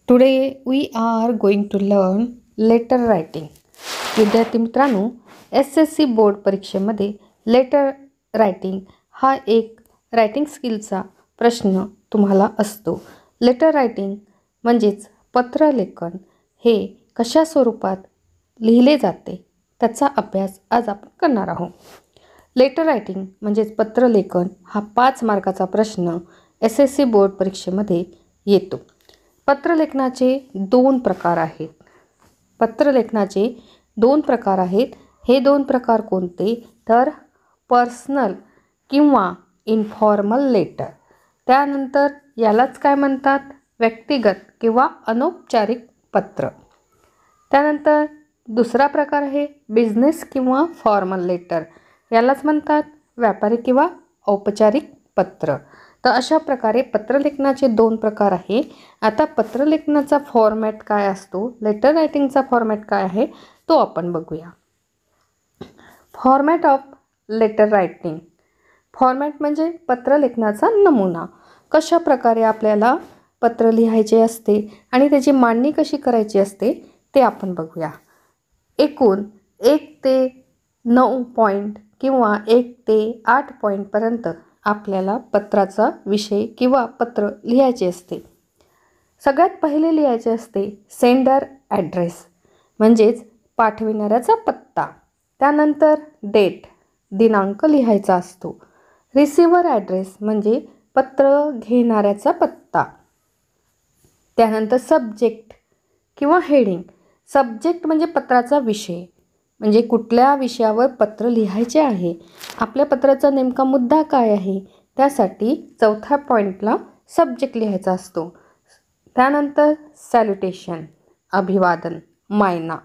Today we are going to learn letter writing. विद्यार्थी मित्रांनो, SSC board परीक्षेमध्ये letter writing हा एक रायटिंग स्किलचा प्रश्न तुम्हाला असतो. लेटर रायटिंग म्हणजेच पत्रलेखन हे कशा स्वरूपात लिहिले जाते त्याचा अभ्यास आज आपण करणार आहोत. लेटर रायटिंग म्हणजेच पत्रलेखन हा 5 मार्काचा प्रश्न SSC बोर्ड परीक्षेमध्ये येतो. पत्रलेखनाचे 2 प्रकार आहेत. पत्रलेखनाचे 2 प्रकार आहेत. हे 2 प्रकार कोणते तर पर्सनल किंवा इन्फॉर्मल लेटर. त्यानंतर यालाच काय म्हणतात व्यक्तिगत किंवा अनौपचारिक पत्र. त्यानंतर दुसरा प्रकार आहे बिझनेस किंवा फॉर्मल लेटर. यालाच म्हणतात व्यापारी किंवा औपचारिक पत्र. तर अशा प्रकारे पत्रलेखनाचे 2 प्रकार आहे. आता पत्रलेखनाचा फॉर्मॅट काय असतो, लेटर रायटिंगचा फॉर्मॅट काय आहे तो आपण बघूया. Format of letter writing. Format म्हणजे पत्रलेखनाचा नमुना. कशा प्रकारे आपल्याला पत्र लिहायचे असते आणि त्याची मांडणी कशी करायची असते ते आपण बघूया. एकूण 1 ते 9 पॉईंट किंवा 1 ते 8 पॉईंटपर्यंत आपल्याला पत्राचा विषय किंवा पत्र लिहायचे असते. सगळ्यात पहिले लिहायचे असते सेंडर ॲड्रेस म्हणजेच पाठविणाऱ्याचा पत्ता. त्यानंतर डेट दिनांक लिहायचा असतो. रिसिव्हर ॲड्रेस म्हणजे पत्र घेणाऱ्याचा पत्ता. त्यानंतर सब्जेक्ट किंवा हेडिंग. सब्जेक्ट म्हणजे पत्राचा विषय म्हणजे कुठल्या विषयावर पत्र लिहायचे आहे, आपल्या पत्राचा नेमका मुद्दा काय आहे त्यासाठी 4थ्या पॉईंटला सब्जेक्ट लिहायचा असतो. त्यानंतर सॅल्युटेशन अभिवादन मायना.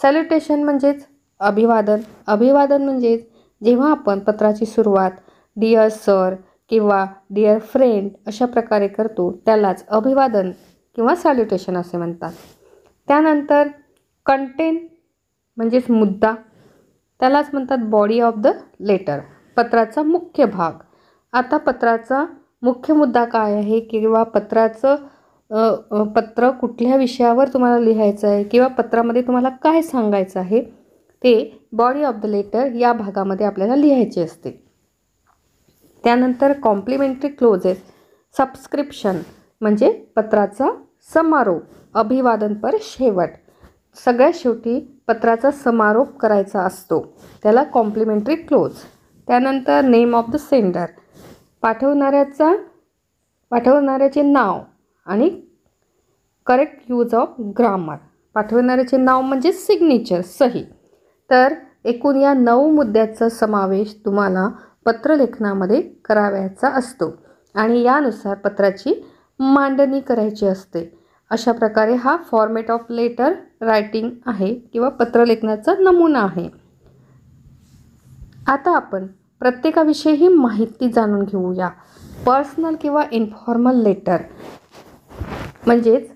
सॅल्युटेशन म्हणजेच अभिवादन. अभिवादन म्हणजेच जेव्हा आपण पत्राची सुरुवात डिअर सर किंवा डिअर फ्रेंड अशा प्रकारे करतो त्यालाच अभिवादन किंवा सॅल्युटेशन असे म्हणतात. त्यानंतर कंटेंट म्हणजेच मुद्दा, त्यालाच म्हणतात बॉडी ऑफ द लेटर, पत्राचा मुख्य भाग. आता पत्राचा मुख्य मुद्दा काय आहे किंवा पत्र कुठल्या विषयावर तुम्हाला लिहायचं आहे किंवा पत्रामध्ये तुम्हाला काय सांगायचं आहे ते बॉडी ऑफ द लेटर या भागामध्ये आपल्याला लिहायचे असते. त्यानंतर कॉम्प्लिमेंटरी क्लोजेस सबस्क्रिप्शन म्हणजे पत्राचा समारोप, अभिवादनपर शेवट. सगळ्यात शेवटी पत्राचा समारोप करायचा असतो त्याला कॉम्प्लिमेंटरी क्लोज. त्यानंतर नेम ऑफ द सेंडर पाठवणाऱ्याचे नाव आणि करेक्ट यूज ऑफ ग्रामर. पाठवणाऱ्याचे नाव म्हणजे सिग्नेचर सही. तर एकूण या 9 मुद्द्याचा समावेश तुम्हाला पत्रलेखनामध्ये करावयाचा असतो आणि यानुसार पत्राची मांडणी करायची असते. अशा प्रकारे हा फॉर्मॅट ऑफ लेटर रायटिंग आहे किंवा पत्रलेखनाचा नमुना आहे. आता आपण प्रत्येकाविषयी माहिती जाणून घेऊया. पर्सनल किंवा इन्फॉर्मल लेटर म्हणजेच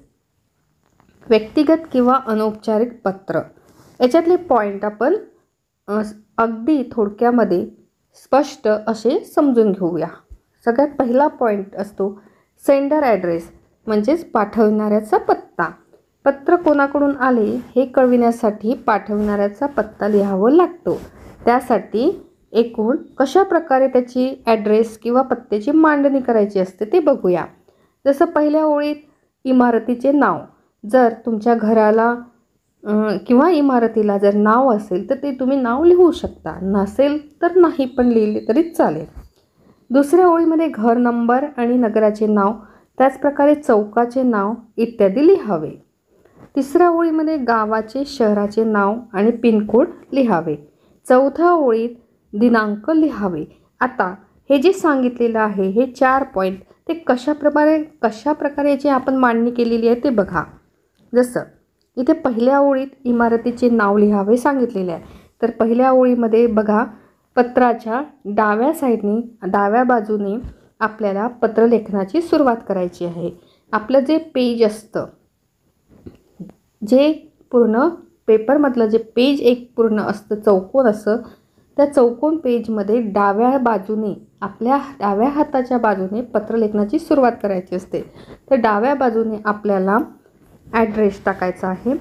व्यक्तिगत किंवा अनौपचारिक पत्र. याच्यातले पॉईंट आपण अगदी थोडक्यामध्ये स्पष्ट असे समजून घेऊया. सगळ्यात पहिला पॉईंट असतो सेंडर ॲड्रेस म्हणजेच पाठवणाऱ्याचा पत्ता. पत्र कोणाकडून आले हे कळविण्यासाठी पाठवणाऱ्याचा पत्ता लिहावा लागतो. त्यासाठी एकूण कशा प्रकारे त्याची ॲड्रेस किंवा पत्त्याची मांडणी करायची असते ते बघूया. जसं पहिल्या ओळीत इमारतीचे नाव. जर तुमच्या घराला किंवा इमारतीला जर नाव असेल तर ते तुम्ही नाव लिहू शकता, नसेल तर नाही पण लिहिले तरी चालेल. दुसऱ्या ओळीमध्ये घर नंबर आणि नगराचे नाव, त्याचप्रकारे चौकाचे नाव इत्यादी लिहावे. तिसऱ्या ओळीमध्ये गावाचे शहराचे नाव आणि पिनकोड लिहावे. चौथ्या ओळीत दिनांक लिहावे. आता हे जे सांगितलेलं आहे हे 4 पॉईंट ते कशा प्रकारे जे आपण मांडणी केलेली आहे ते बघा. जसं इथे पहिल्या ओळीत इमारतीचे नाव लिहावे सांगितलेले आहे. तर पहिल्या ओळीमध्ये बघा पत्राच्या डाव्या बाजूने आपल्याला पत्रलेखनाची सुरुवात करायची आहे. आपलं जे पेज असतं, जे पूर्ण पेपरमधलं जे पेज एक पूर्ण असतं चौकोन असं, त्या चौकोन पेजमध्ये डाव्या बाजूने आपल्या डाव्या हाताच्या बाजूने पत्रलेखनाची सुरुवात करायची असते. तर डाव्या बाजूने आपल्याला ॲड्रेस टाकायचा आहे.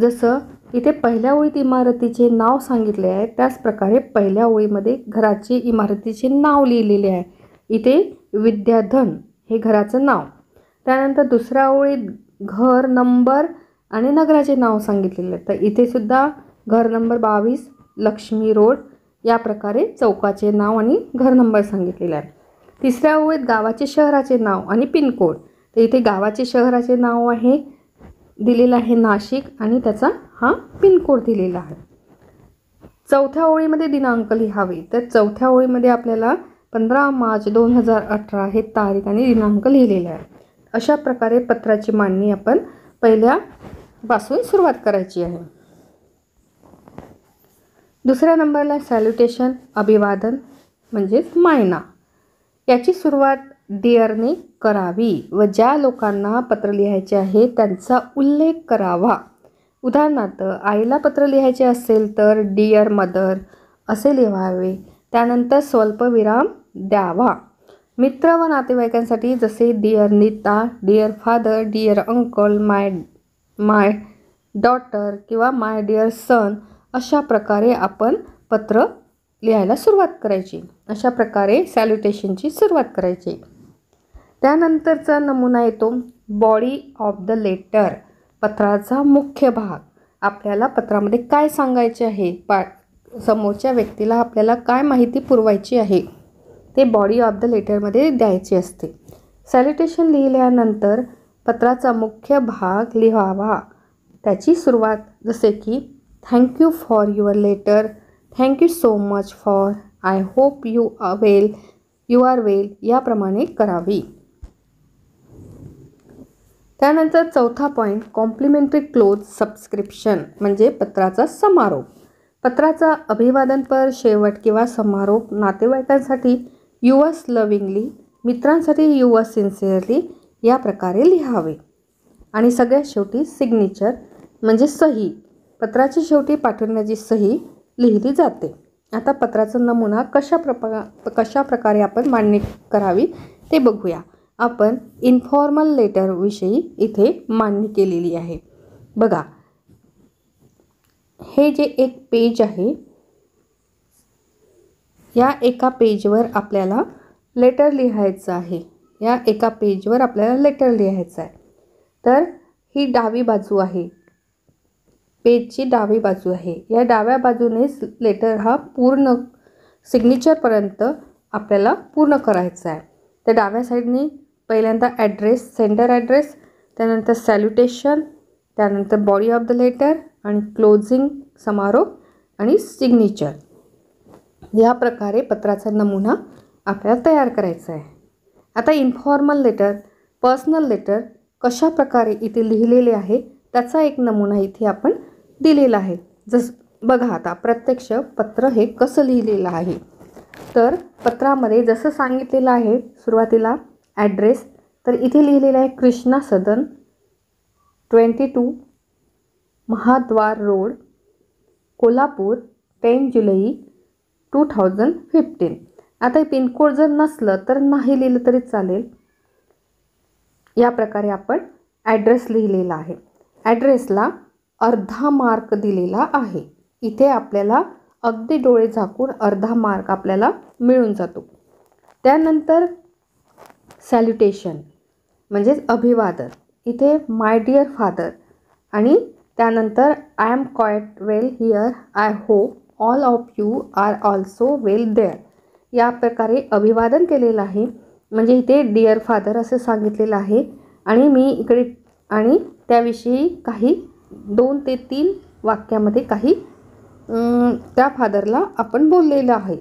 जसं इथे पहिल्या ओळीत इमारतीचे नाव सांगितले आहे त्याचप्रकारे पहिल्या ओळीमध्ये घराचे इमारतीचे नाव लिहिलेले आहे. इथे विद्याधन हे घराचं नाव. त्यानंतर दुसऱ्या ओळीत घर नंबर आणि नगराचे नाव सांगितलेले आहे. तर इथे सुद्धा घर नंबर 22 लक्ष्मी रोड या प्रकारे चौकाचे नाव आणि घर नंबर सांगितलेले आहे. तिसऱ्या ओळीत गावाचे शहराचे नाव आणि पिनकोड. तर इथे गावाचे शहराचे नाव आहे दिलेलं आहे नाशिक आणि त्याचा हा पिनकोड दिलेला आहे. चौथ्या ओळीमध्ये दिनांक लिहावे. तर चौथ्या ओळीमध्ये आपल्याला 15 मार्च 2018 हे तारीख आणि दिनांक लिहिलेले आहे. अशा प्रकारे पत्राची मांडणी आपण पहिल्यापासून सुरुवात करायची आहे. दुसऱ्या नंबरला सॅल्युटेशन अभिवादन म्हणजेच मायना. याची सुरुवात डिअरने करावी व ज्या लोकांना पत्र लिहायचे आहे त्यांचा उल्लेख करावा. उदाहरणार्थ आईला पत्र लिहायचे असेल तर डिअर मदर असे लिहावे. त्यानंतर स्वल्पविराम द्यावा. मित्र व नातेवाईकांसाठी जसे dear Neeta, dear father, dear uncle, my daughter किंवा माय डिअर सन अशा प्रकारे आपण पत्र लिहायला सुरुवात करायची. अशा प्रकारे सॅल्युटेशनची सुरुवात करायची. त्यानंतरचा नमुना येतो बॉडी ऑफ द लेटर. पत्राचा मुख्य भाग. आपल्याला पत्रामध्ये काय सांगायचे आहे, समोरच्या व्यक्तीला आपल्याला काय माहिती पुरवायची आहे ते बॉडी ऑफ द लेटरमध्ये द्यायचे असते. सॅल्युटेशन लिहिल्यानंतर पत्राचा मुख्य भाग लिहावा. त्याची सुरुवात जसे की thank you for your letter, thank you so much for, I hope you are well याप्रमाणे करावी. त्यानंतर चौथा पॉईंट कॉम्प्लिमेंटरी क्लोज सबस्क्रिप्शन म्हणजे पत्राचा समारोप. पत्राचा अभिवादनपर, शेवट किंवा समारोप नातेवाईकांसाठी युअर्स लव्हिंगली, मित्रांसाठी युअर्स सिन्सिअरली या प्रकारे लिहावे. आणि सगळ्यात शेवटी सिग्नेचर म्हणजे सही. पत्राच्या शेवटी पाठवण्याची सही लिहिली जाते. आता पत्राचा नमुना कशा प्रकारे आपण मांडणी करावी ते बघूया. आपण इन्फॉर्मल लेटरविषयी इथे मांडणी केलेली आहे. बघा, हे जे एक पेज आहे या एका पेजवर आपल्याला लेटर लिहायचं आहे. या एका पेजवर आपल्याला लेटर लिहायचं आहे. तर ही डावी बाजू आहे, पेजची डावी बाजू आहे. या डाव्या बाजूनेच लेटर हा पूर्ण सिग्नेचरपर्यंत आपल्याला पूर्ण करायचा आहे. तर डाव्या साईडने पहिल्यांदा ॲड्रेस, सेंडर ॲड्रेस, त्यानंतर सॅल्युटेशन, त्यानंतर बॉडी ऑफ द लेटर आणि क्लोजिंग समारोप आणि सिग्नेचर. या प्रकारे पत्राचा नमुना आपल्याला तयार करायचा आहे. आता इन्फॉर्मल लेटर, पर्सनल लेटर कशा प्रकारे इथे लिहिलेले आहे त्याचा एक नमुना इथे आपण दिलेला आहे. बघा आता प्रत्यक्ष पत्र हे कसं लिहिलेलं आहे. तर पत्रामध्ये जसं सांगितलेलं आहे सुरुवातीला ॲड्रेस, तर इथे लिहिलेलं आहे कृष्णा सदन 22 महाद्वार रोड, कोल्हापूर 10 जुलै 2015. आता पिनकोड जर नसलं तर नाही लिहिलं तरी चालेल. या प्रकारे आपण ॲड्रेस लिहिलेला आहे. ॲड्रेसला अर्धा मार्क दिलेला आहे. इथे आपल्याला अगदी डोळे झाकून अर्धा मार्क आपल्याला मिळून जातो. त्यानंतर सॅल्युटेशन म्हणजेच अभिवादन. इथे माय डिअर फादर आणि त्यानंतर I am quite well here, I hope all of you are also well there. या प्रकारे अभिवादन केलेलं आहे. म्हणजे इथे डिअर फादर असं सांगितलेलं आहे आणि मी इकडे आणि त्याविषयी काही 2 ते 3 वाक्यामध्ये काही त्या फादरला आपण बोललेलं आहे.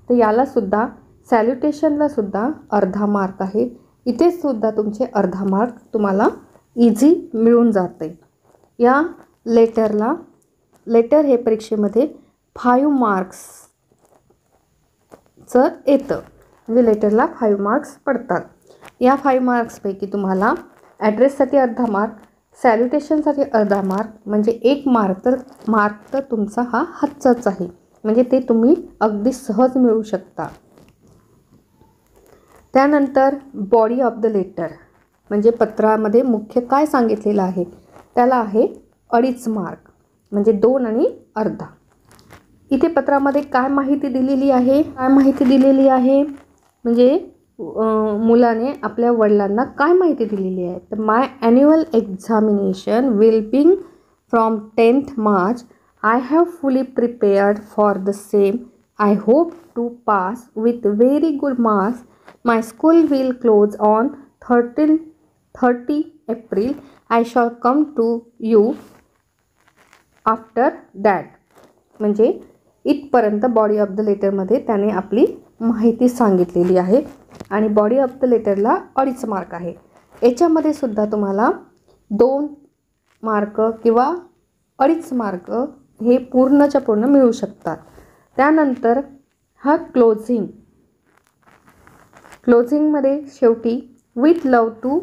तर यालासुद्धा सॅल्युटेशनलासुद्धा अर्धा मार्क आहे. इथेसुद्धा तुमचे अर्धा मार्क तुम्हाला इझी मिळून जाते. या लेटर हे परीक्षेमध्ये 5 मार्क्सचं येतं. म्हणजे लेटरला 5 मार्क्स पडतात. या 5 मार्क्सपैकी तुम्हाला ॲड्रेससाठी अर्धा मार्क, सॅल्युटेशनसाठी अर्धा मार्क म्हणजे 1 मार्क तर तुमचा हा हातचाच आहे. म्हणजे ते तुम्ही अगदी सहज मिळवू शकता. त्यानंतर बॉडी ऑफ द लेटर म्हणजे पत्रामध्ये मुख्य काय सांगितलेलं आहे त्याला आहे 2.5 मार्क, म्हणजे 2 आणि अर्धा. इथे पत्रामध्ये काय माहिती दिलेली आहे म्हणजे मुलाने आपल्या वडिलांना काय माहिती दिलेली आहे. तर my annual examination will be from 10th March. I have fully prepared for the same. I hope to pass with very good marks. My school will close on 30 April. I shall come to you after that. म्हणजे इथपर्यंत body of the लेटरमध्ये त्याने आपली माहिती सांगितलेली आहे आणि body of the लेटरला 2.5 mark आहे. याच्यामध्ये सुद्धा तुम्हाला 2 मार्क किंवा 2.5 मार्क हे पूर्णच्या पूर्ण मिळू शकतात. त्यानंतर हा क्लोजिंगमध्ये शेवटी with love to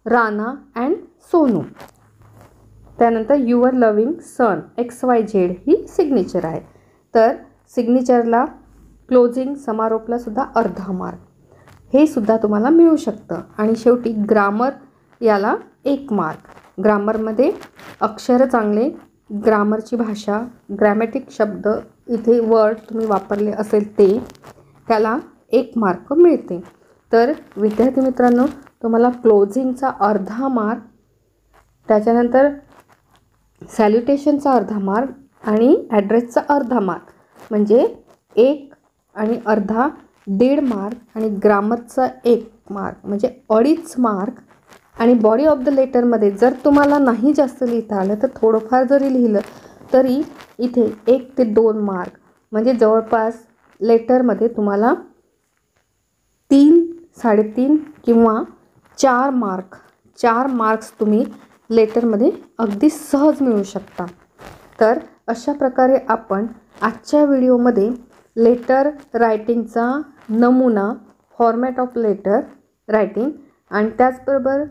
Rana and Sonu. त्यानंतर युअर लव्हिंग सन XYZ ही सिग्नेचर आहे. तर सिग्नेचरला क्लोजिंग समारोपला सुद्धा अर्धा मार्क हे सुद्धा तुम्हाला मिळू शकतं. आणि शेवटी ग्रामर याला 1 मार्क. ग्रामरमध्ये अक्षर चांगले, ग्रामरची भाषा, ग्रॅमॅटिक शब्द इथे वर्ड तुम्ही वापरले असेल ते त्याला 1 मार्क मिळते. तर विद्यार्थी मित्रांनो, तुम्हाला क्लोजिंगचा अर्धा मार्क, त्याच्यानंतर सॅल्युटेशनचा अर्धा मार्क आणि ॲड्रेसचा अर्धा मार्क म्हणजे 1 आणि अर्धा 1.5 मार्क आणि ग्रामरचा 1 मार्क म्हणजे 2.5 मार्क. आणि बॉडी ऑफ द लेटरमध्ये जर तुम्हाला नाही जास्त लिहिता आलं तर थोडंफार जरी लिहिलं तरी इथे 1 ते 2 मार्क म्हणजे जवळपास लेटरमध्ये तुम्हाला 3, 3.5 किंवा 4 मार्क्स तुम्ही लेटरमध्ये अगदी सहज मिळू शकता. तर अशा प्रकारे आपण आजच्या व्हिडिओमध्ये लेटर रायटिंगचा नमुना, फॉर्मॅट ऑफ लेटर रायटिंग आणि त्याचबरोबर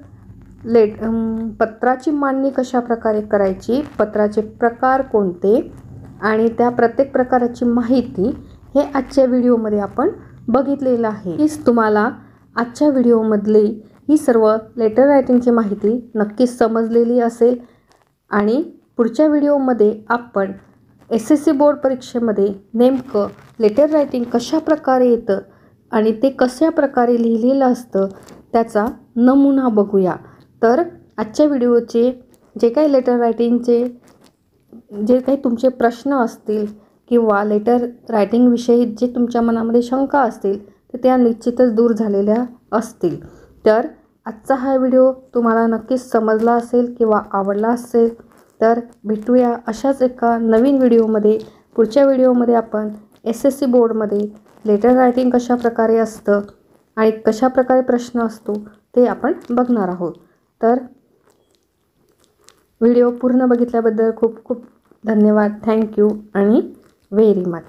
पत्राची मांडणी कशा प्रकारे करायची, पत्राचे प्रकार कोणते आणि त्या प्रत्येक प्रकाराची माहिती हे आजच्या व्हिडिओमध्ये आपण बघितलेलं आहे. हीच तुम्हाला आजच्या व्हिडिओमधली ही सर्व लेटर रायटिंगची माहिती नक्कीच समजलेली असेल. आणि पुढच्या व्हिडिओमध्ये आपण SSC बोर्ड परीक्षेमध्ये नेमकं लेटर रायटिंग कशा प्रकारे येतं आणि ते कशा प्रकारे लिहिलेलं असतं त्याचा नमुना बघूया. तर आजच्या व्हिडिओचे जे काही लेटर रायटिंगचे जे काही तुमचे प्रश्न असतील किंवा लेटर रायटिंगविषयी जे तुमच्या मनामध्ये शंका असतील तर त्या निश्चितच दूर झालेल्या असतील. तर आजचा हा व्हिडिओ तुम्हाला नक्कीच समजला असेल किंवा आवडला असेल. तर भेटूया अशाच एका नवीन व्हिडिओमध्ये. पुढच्या व्हिडिओमध्ये आपण SSC बोर्डमध्ये लेटर रायटिंग कशा प्रकारे असतं आणि कशा प्रकारे प्रश्न असतो ते आपण बघणार आहोत. तर व्हिडिओ पूर्ण बघितल्याबद्दल खूप खूप धन्यवाद. थँक्यू आणि व्हेरी मच.